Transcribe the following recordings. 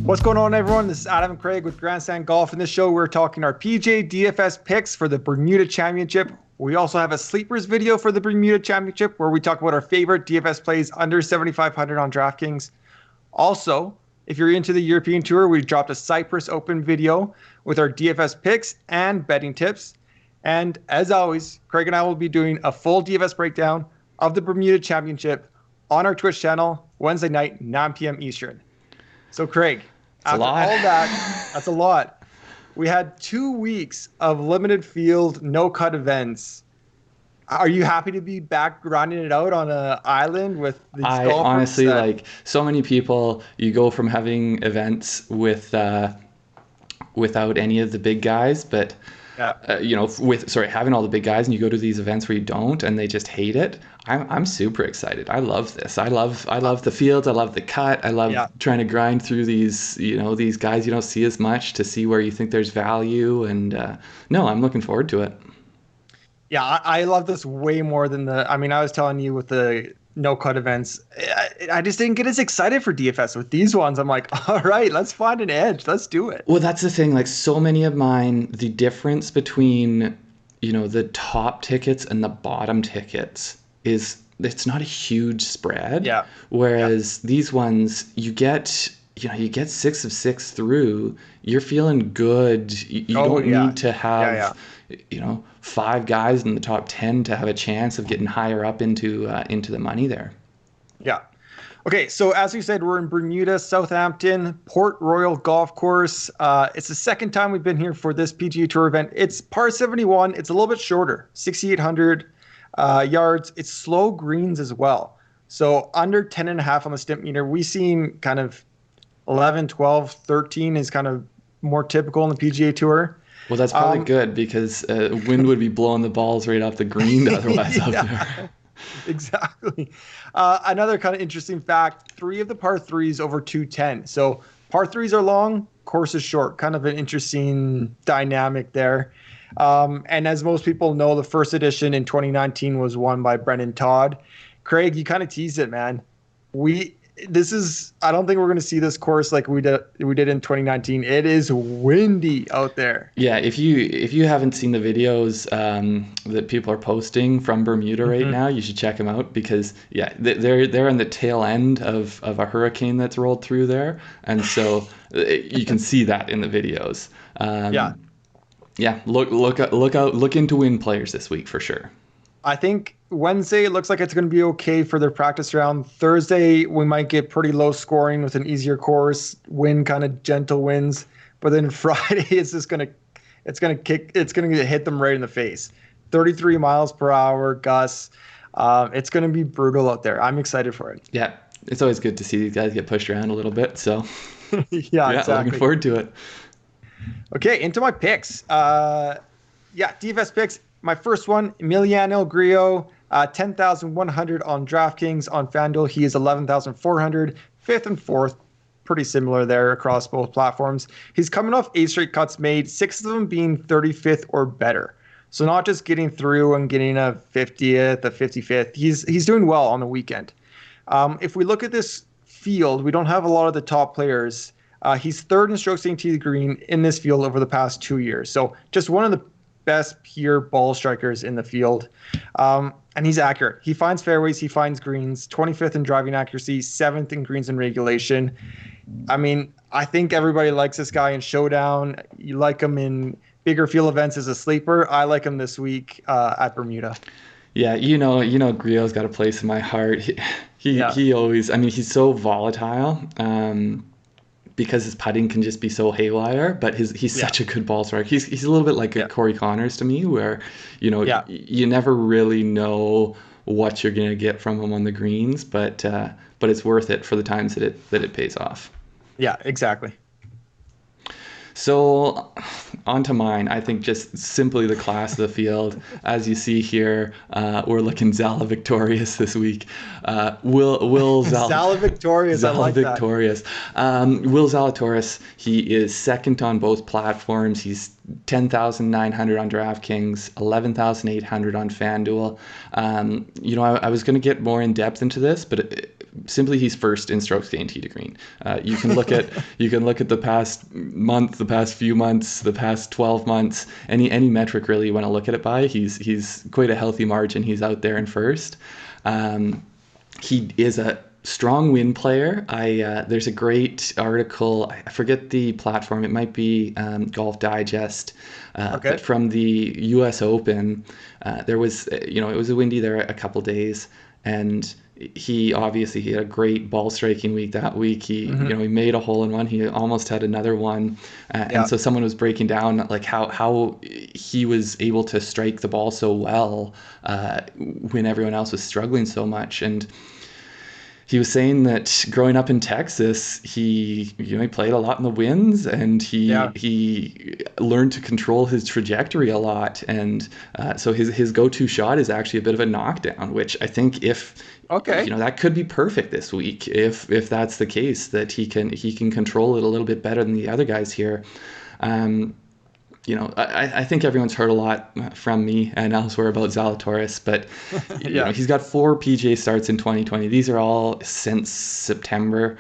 What's going on, everyone? This is Adam and Craig with Grandstand Golf. In this show, we're talking our PGA DFS picks for the Bermuda Championship. We also have a sleepers video for the Bermuda Championship where we talk about our favorite DFS plays under 7,500 on DraftKings. Also, if you're into the European Tour, we dropped a Cyprus Open video with our DFS picks and betting tips. And as always, Craig and I will be doing a full DFS breakdown of the Bermuda Championship on our Twitch channel Wednesday night, 9 p.m. Eastern. So, Craig, after all that's a lot. We had 2 weeks of limited field, no-cut events. Are you happy to be back grinding it out on an island with these golfers? Honestly, like, so many people, you go from having events without any of the big guys, but having all the big guys, and you go to these events where you don't, and they just hate it. I'm super excited. I love this. I love the fields. I love the cut. I love trying to grind through these guys you don't see as much to see where you think there's value. And I'm looking forward to it. Yeah, I love this way more than I was telling you with the no-cut events, I just didn't get as excited for DFS. With these ones, I'm like, all right, let's find an edge. Let's do it. Well, that's the thing. Like, so many of mine, the difference between, the top tickets and the bottom tickets is it's not a huge spread. Yeah. Whereas these ones, you get 6 of 6 through, you're feeling good. You don't need to have, 5 guys in the top 10 to have a chance of getting higher up into the money there. Yeah. Okay, so as we said, we're in Bermuda, Southampton, Port Royal Golf Course. It's the second time we've been here for this PGA Tour event. It's par 71. It's a little bit shorter, 6,800 yards. It's slow greens as well. So under 10.5 on the stimp meter. We've seen kind of 11, 12, 13 is kind of more typical in the PGA Tour. Well, that's probably good because wind would be blowing the balls right off the green otherwise up there. Exactly. Another kind of interesting fact, 3 of the par 3s over 210. So par 3s are long, course is short. Kind of an interesting dynamic there. And as most people know, the first edition in 2019 was won by Brendon Todd. Craig, you kind of teased it, man. I don't think we're going to see this course like we did in 2019. It is windy out there. Yeah, if you haven't seen the videos that people are posting from Bermuda right now, you should check them out because they're on the tail end of a hurricane that's rolled through there, and so you can see that in the videos. Look into wind players this week for sure. I think Wednesday, it looks like it's going to be okay for their practice round. Thursday, we might get pretty low scoring with an easier course, wind kind of gentle winds. But then Friday, it's going to hit them right in the face. 33 miles per hour gusts. It's going to be brutal out there. I'm excited for it. Yeah, it's always good to see these guys get pushed around a little bit. So exactly. Looking forward to it. Okay, into my picks. DFS picks. My first one, Emiliano Grillo, 10,100 on DraftKings. On FanDuel, he is 11,400. 5th and 4th, pretty similar there across both platforms. He's coming off 8 straight cuts made, 6 of them being 35th or better. So not just getting through and getting a 50th, a 55th. He's doing well on the weekend. If we look at this field, we don't have a lot of the top players. He's 3rd in strokes gained to the green in this field over the past 2 years. So just one of the best pure ball strikers in the field. And he's accurate. He finds fairways, he finds greens, 25th in driving accuracy, 7th in greens and regulation. I think everybody likes this guy in Showdown. You like him in bigger field events as a sleeper. I like him this week at Bermuda. Yeah, Grillo's got a place in my heart. He always, he's so volatile. Because his putting can just be so haywire, but he's such a good ball striker. He's a little bit like a Corey Connors to me, where you never really know what you're gonna get from him on the greens, but it's worth it for the times that it pays off. Yeah, exactly. So on to mine. I think just simply the class of the field. As you see here, we're looking Zalatoris this week. Will Zalatoris, I like that. Will Zalatoris, he is 2nd on both platforms. He's 10,900 on DraftKings, 11,800 on FanDuel. I was going to get more in depth into this, but simply he's first in strokes gained tee to green. You can look at the past month, the past few months, the past 12 months, any metric really you want to look at it by. He's quite a healthy margin. He's out there in first. He is a strong win player. There's a great article. I forget the platform. It might be Golf Digest. But from the U.S. Open, there was, it was windy there a couple days, and he had a great ball striking week that week. He made a hole in one. He almost had another one, and so someone was breaking down like how he was able to strike the ball so well when everyone else was struggling so much. And he was saying that growing up in Texas, he played a lot in the winds, and he learned to control his trajectory a lot, and so his go-to shot is actually a bit of a knockdown, which I think that could be perfect this week if that's the case, that he can control it a little bit better than the other guys here. I think everyone's heard a lot from me and elsewhere about Zalatoris, but he's got 4 PGA starts in 2020. These are all since September.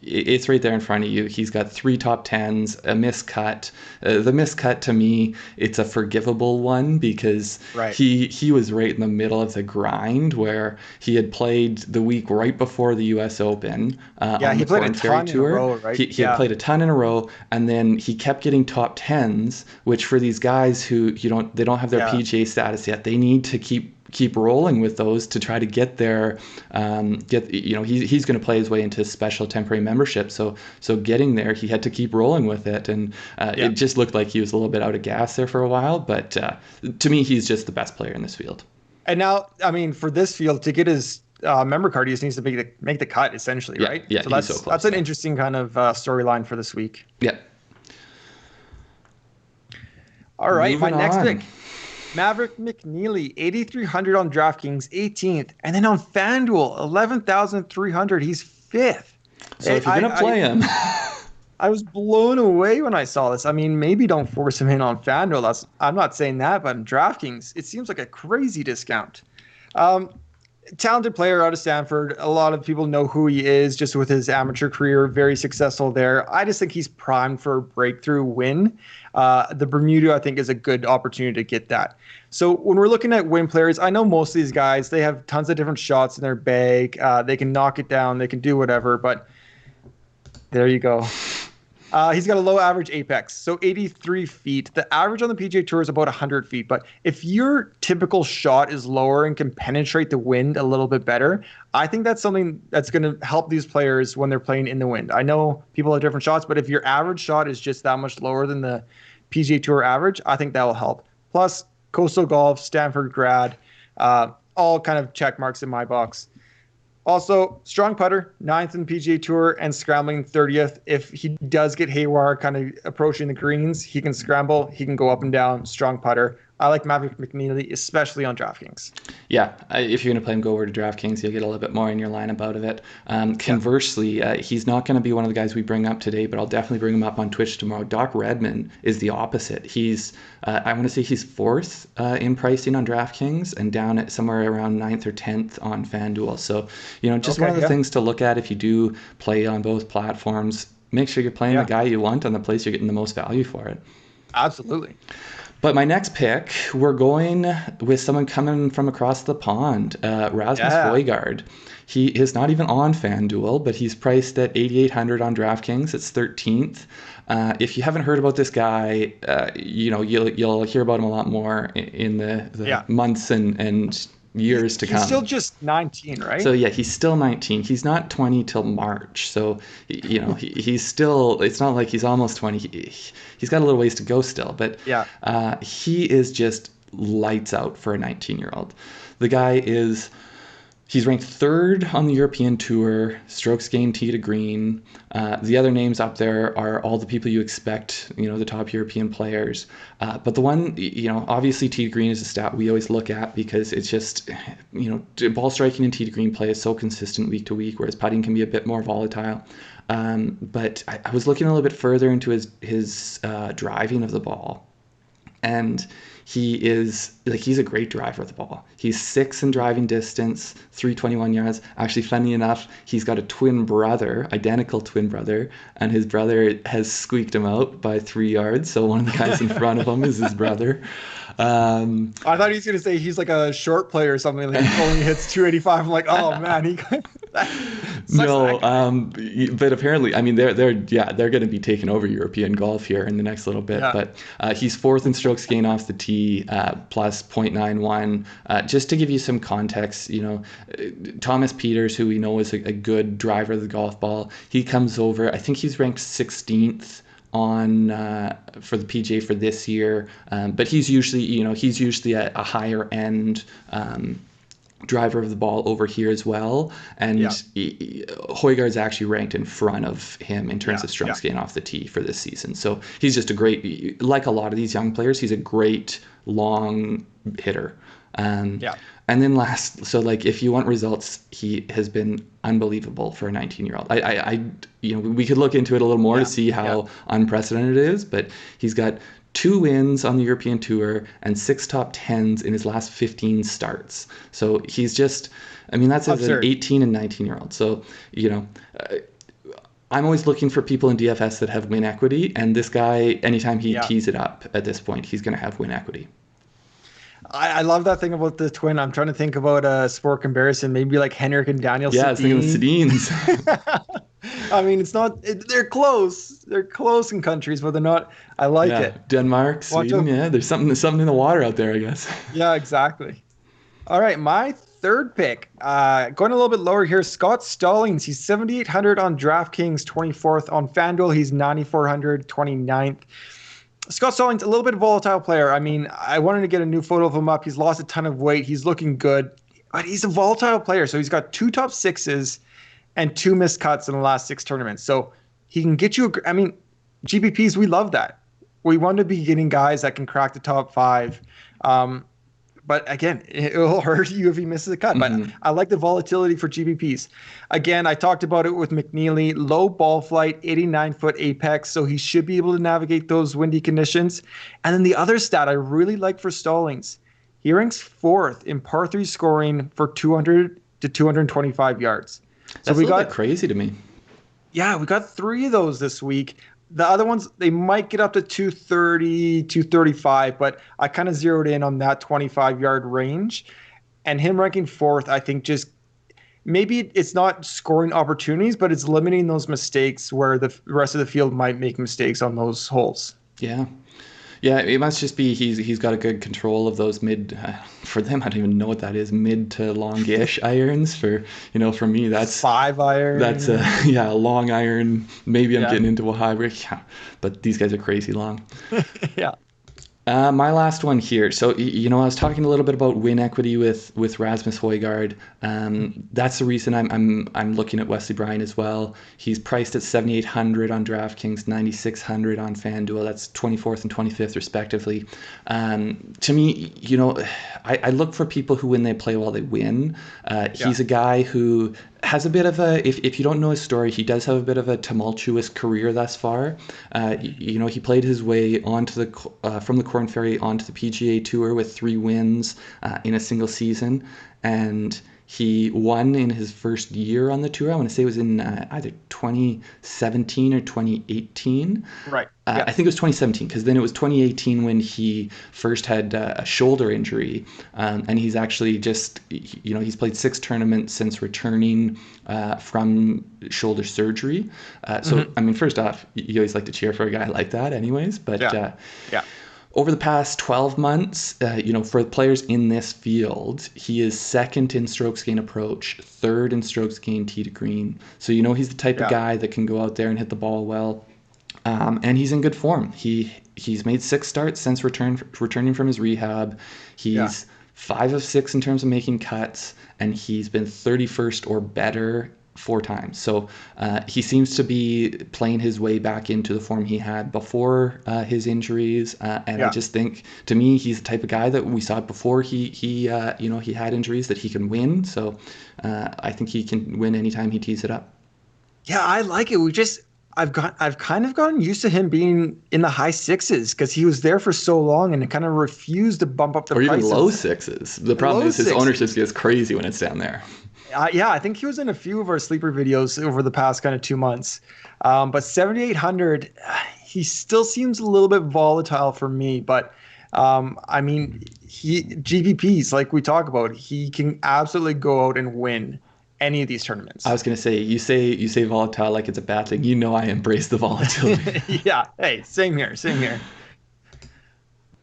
It's right there in front of you. He's got 3 top 10s, a miscut. The miscut, to me, it's a forgivable one because he was right in the middle of the grind where he had played the week right before the U.S. Open on the Corn Ferry Tour. In a row, right? He had played a ton in a row, and then he kept getting top 10s, which for these guys who they don't have their PGA status yet, they need to keep rolling with those to try to get there. He's going to play his way into special temporary membership. So getting there, he had to keep rolling with it. And it just looked like he was a little bit out of gas there for a while. But to me, he's just the best player in this field. And now, for this field, to get his member card, he just needs to make the cut, essentially, right? Yeah, so that's an interesting kind of storyline for this week. Yeah. All right, my next pick. Maverick McNealy, 8,300 on DraftKings, 18th. And then on FanDuel, 11,300. He's 5th. So if you're going to play him. I was blown away when I saw this. Maybe don't force him in on FanDuel. I'm not saying that, but in DraftKings, it seems like a crazy discount. Talented player out of Stanford. A lot of people know who he is just with his amateur career. Very successful there. I just think he's primed for a breakthrough win. The Bermuda, I think, is a good opportunity to get that. So when we're looking at win players, I know most of these guys, they have tons of different shots in their bag. They can knock it down. They can do whatever. But there you go. He's got a low average apex, so 83 feet. The average on the PGA Tour is about 100 feet. But if your typical shot is lower and can penetrate the wind a little bit better, I think that's something that's going to help these players when they're playing in the wind. I know people have different shots, but if your average shot is just that much lower than the PGA Tour average, I think that will help. Plus, Coastal Golf, Stanford grad, all kind of check marks in my box. Also, strong putter, 9th in PGA Tour and scrambling 30th. If he does get haywire kind of approaching the greens, he can scramble. He can go up and down, strong putter. I like Maverick McNealy, especially on DraftKings. Yeah, if you're going to play him, go over to DraftKings. You'll get a little bit more in your lineup out of it. Conversely, he's not going to be one of the guys we bring up today, but I'll definitely bring him up on Twitch tomorrow. Doc Redman is the opposite. He's, I want to say he's 4th in pricing on DraftKings and down at somewhere around 9th or 10th on FanDuel. So, just one of the things to look at if you do play on both platforms. Make sure you're playing the guy you want on the place you're getting the most value for it. Absolutely. But my next pick, we're going with someone coming from across the pond, Rasmus Højgaard. He is not even on FanDuel, but he's priced at 8,800 on DraftKings. It's 13th. If you haven't heard about this guy, you'll hear about him a lot more in the months and years to come. He's still just 19, right? So yeah, he's still 19. He's not 20 till March. So he's still. It's not like he's almost 20. He's got a little ways to go still. But he is just lights out for a 19-year-old. The guy is. He's ranked 3rd on the European Tour, strokes gained tee to green. The other names up there are all the people you expect, the top European players. But the one, obviously tee to green is a stat we always look at because it's just, ball striking and tee to green play is so consistent week to week, whereas putting can be a bit more volatile. But I was looking a little bit further into his driving of the ball. And he's a great driver of the ball. He's 6th in driving distance, 321 yards. Actually, funny enough, he's got a identical twin brother, and his brother has squeaked him out by 3 yards. So one of the guys in front of him is his brother. I thought he was going to say he's like a short player or something. Like he only hits 285. I'm like, oh man, no. But apparently, I mean, they're going to be taking over European golf here in the next little bit. Yeah. But he's 4th in strokes gained off the tee, plus 0.91. Just to give you some context, Thomas Peters, who we know is a good driver of the golf ball, he comes over. I think he's ranked 16th on for the PGA for this year, but he's usually a higher end driver of the ball over here as well, and Højgaard's actually ranked in front of him in terms of strokes gained off the tee for this season. So he's just a great, like a lot of these young players, he's a great long hitter. And then if you want results, he has been unbelievable for a 19-year-old. We could look into it a little more to see how unprecedented it is, but he's got 2 wins on the European Tour and 6 top 10s in his last 15 starts. So he's just, that's as an 18 and 19-year-old. So, I'm always looking for people in DFS that have win equity, and this guy, anytime he tees it up at this point, he's going to have win equity. I love that thing about the twin. I'm trying to think about a sport comparison, maybe like Henrik and Daniel Sedin. Yeah, I was thinking of Sedin's. It's not. They're close. They're close in countries, but they're not. I like it. Denmark, Sweden. Yeah, there's something in the water out there, I guess. Yeah, exactly. All right, my third pick, going a little bit lower here, Scott Stallings. He's 7,800 on DraftKings, 24th on FanDuel. He's 9,400, 29th. Scott Stallings, a little bit volatile player. I wanted to get a new photo of him up. He's lost a ton of weight. He's looking good, but he's a volatile player. So he's got 2 top 6s and 2 missed cuts in the last 6 tournaments. So he can get you, GPPs, we love that. We want to be getting guys that can crack the top 5. But again, it will hurt you if he misses a cut. Mm-hmm. But I like the volatility for GPPs. Again, I talked about it with McNealy. Low ball flight, 89-foot apex, so he should be able to navigate those windy conditions. And then the other stat I really like for Stallings, he ranks 4th in par 3 scoring for 200 to 225 yards. That's a little bit crazy to me. Yeah, we got 3 of those this week. The other ones, they might get up to 230, 235, but I kind of zeroed in on that 25-yard range. And him ranking 4th, I think just maybe it's not scoring opportunities, but it's limiting those mistakes where the rest of the field might make mistakes on those holes. Yeah. Yeah, it must just be he's got a good control of those mid, for them, I don't even know what that is, mid to longish irons. For me, that's 5 iron. That's a long iron. Maybe I'm getting into a hybrid. Yeah, but these guys are crazy long. Yeah. My last one here. So, I was talking a little bit about win equity with Rasmus Højgaard. That's the reason I'm looking at Wesley Bryan as well. He's priced at 7,800 on DraftKings, 9,600 on FanDuel. That's 24th and 25th respectively. To me, I look for people who, when they play well, they win. He's a guy who has a bit of a, if you don't know his story, he does have a bit of a tumultuous career thus far. He played his way onto from the Corn Ferry onto the PGA Tour with 3 wins in a single season, and he won in his first year on the tour. I want to say it was in either 2017 or 2018. Right. I think it was 2017, because then it was 2018 when he first had a shoulder injury, and he's actually just, he's played 6 tournaments since returning from shoulder surgery. First off, you always like to cheer for a guy like that anyways, but over the past 12 months, for players in this field, he is 2nd in strokes gain approach, 3rd in strokes gain tee to green. So, he's the type of guy that can go out there and hit the ball well. And he's in good form. He's made 6 starts since returning from his rehab. He's 5 of 6 in terms of making cuts, and he's been 31st or better 4 times. So he seems to be playing his way back into the form he had before his injuries. I just think, to me, he's the type of guy that we saw before he had injuries, that he can win. So I think he can win anytime he tees it up. Yeah, I like it. I've kind of gotten used to him being in the high sixes because he was there for so long and it kind of refused to bump up the prices. Or even low sixes. The problem is his ownership gets crazy when it's down there. Yeah, I think he was in a few of our sleeper videos over the past kind of 2 months. But 7,800, he still seems a little bit volatile for me. But I mean, GPPs, like we talk about, he can absolutely go out and win any of these tournaments. I was going to say, you say volatile like it's a bad thing. You know I embrace the volatility. Yeah. Hey, same here.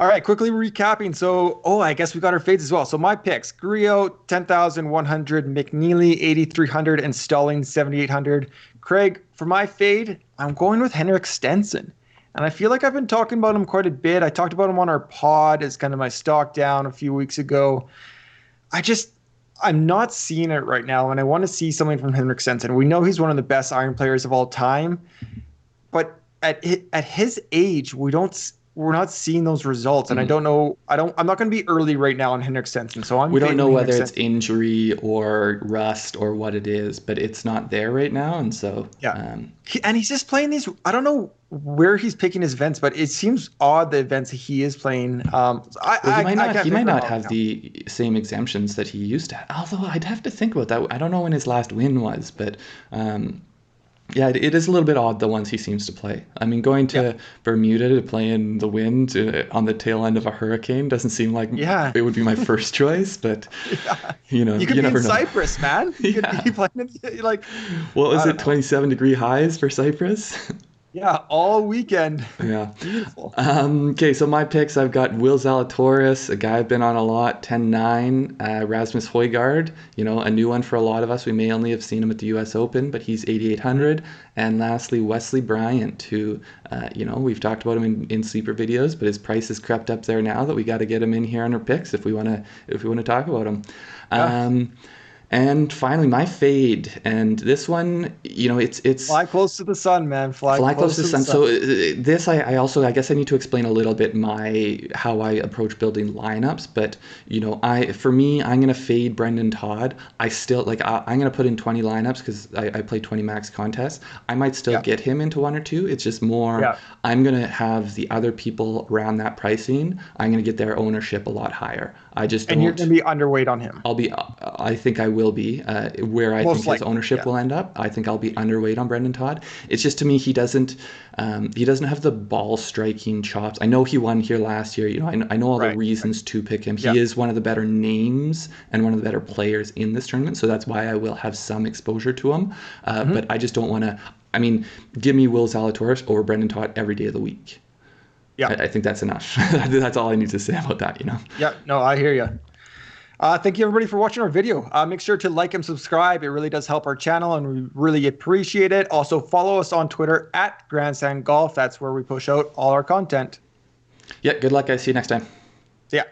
All right, quickly recapping. So, I guess we got our fades as well. So my picks: Grillo 10,100, McNealy 8,300, and Stallings 7,800. Craig, for my fade, I'm going with Henrik Stenson. And I feel like I've been talking about him quite a bit. I talked about him on our pod as kind of my stock down a few weeks ago. I'm not seeing it right now, and I want to see something from Henrik Stenson. We know he's one of the best iron players of all time, but at his age, we're not seeing those results, and I don't know. I'm not going to be early right now on Henrik Stenson, so we don't know whether it's injury or rust or what it is, but it's not there right now, and so and he's just playing these. I don't know where he's picking his events, but it seems odd the events he is playing. He might not have the same exemptions that he used to. Although I'd have to think about that. I don't know when his last win was, but. Yeah, it is a little bit odd, the ones he seems to play. I mean, going to Bermuda to play in the wind on the tail end of a hurricane doesn't seem like it would be my first choice, but, you could be never in know. Cyprus, man. You could be playing like... What was it, 27-degree highs for Cyprus? Yeah, all weekend. Yeah. Beautiful. Okay, so my picks, I've got Will Zalatoris, a guy I've been on a lot, 10-9. Rasmus Højgaard, a new one for a lot of us. We may only have seen him at the U.S. Open, but he's 8,800. And lastly, Wesley Bryan, who, we've talked about him in sleeper videos, but his price has crept up there now that we got to get him in here on our picks if we want to talk about him. Yeah. And finally, my fade, and this one, it's fly close to the sun, man. Fly close to the sun. So this, I guess I need to explain a little bit how I approach building lineups. But for me, I'm gonna fade Brendon Todd. I still I'm gonna put in 20 lineups because I play 20 max contests. I might still get him into one or two. It's just more. Yeah. I'm gonna have the other people around that pricing. I'm gonna get their ownership a lot higher. I just don't. And you're gonna be underweight on him. I think I will be where I think his ownership will end up. I think I'll be underweight on Brendon Todd. It's just, to me, he doesn't have the ball striking chops. I know he won here last year. I know all the reasons to pick him. He is one of the better names and one of the better players in this tournament. So that's why I will have some exposure to him. But I just don't want to. I mean, give me Will Zalatoris over Brendon Todd every day of the week. Yeah, I think that's enough. That's all I need to say about that. Yeah, no, I hear you. Thank you, everybody, for watching our video. Make sure to like and subscribe. It really does help our channel, and we really appreciate it. Also, follow us on Twitter at Grandstand Golf. That's where we push out all our content. Yeah, good luck, guys. See you next time. See ya.